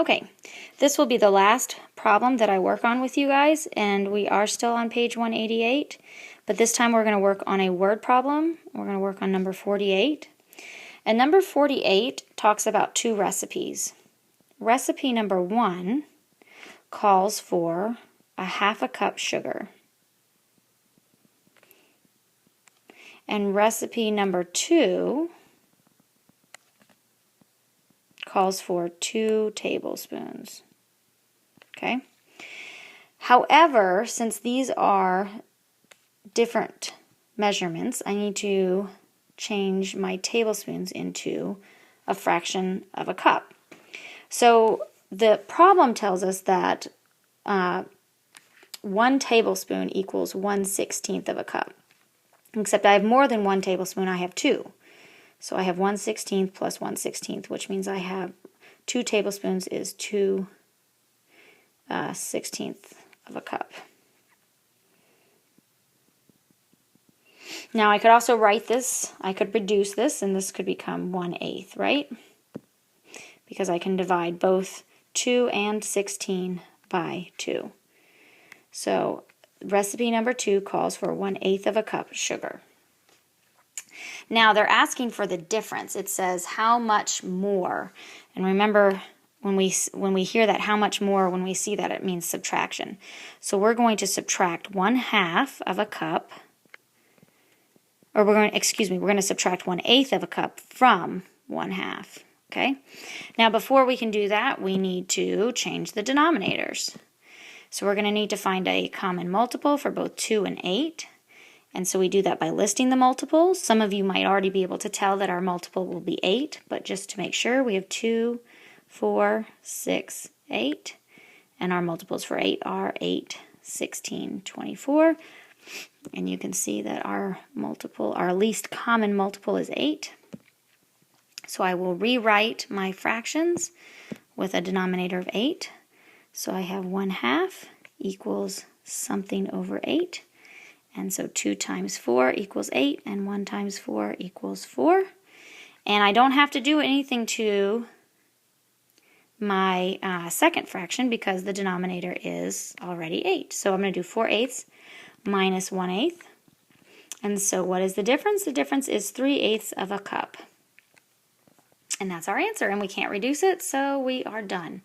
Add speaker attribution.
Speaker 1: Okay, this will be the last problem that I work on with you guys, and we are still on page 188, but this time we're going to work on a word problem. We're going to work on number 48. And number 48 talks about two recipes. Recipe number 1 calls for a 1/2 cup sugar. And recipe number 2 calls for 2 tablespoons. Okay? However, since these are different measurements, I need to change my tablespoons into a fraction of a cup. So the problem tells us that 1 tablespoon equals 1/16 of a cup. Except I have more than 1 tablespoon, I have 2. So I have 1/16 plus 1/16, which means I have 2 tablespoons is 2/16 of a cup. Now I could also write this, I could reduce this, and this could become 1/8, right? Because I can divide both 2 and 16 by 2. So recipe number 2 calls for 1/8 of a cup sugar. Now they're asking for the difference. It says how much more. And remember, when we hear that how much more, when we see that, it means subtraction. So we're going to subtract 1/2 of a cup, or we're going to subtract 1/8 of a cup from 1/2. Okay? Now before we can do that, we need to change the denominators. So we're going to need to find a common multiple for both 2 and 8. And so we do that by listing the multiples. Some of you might already be able to tell that our multiple will be 8, but just to make sure, we have 2, 4, 6, 8. And our multiples for 8 are 8, 16, 24. And you can see that our least common multiple is 8. So I will rewrite my fractions with a denominator of 8. So I have 1/2 equals something over 8. And so 2 times 4 equals 8, and 1 times 4 equals 4. And I don't have to do anything to my second fraction because the denominator is already 8. So I'm going to do 4/8 minus 1/8. And so what is the difference? The difference is 3/8 of a cup. And that's our answer, and we can't reduce it, so we are done.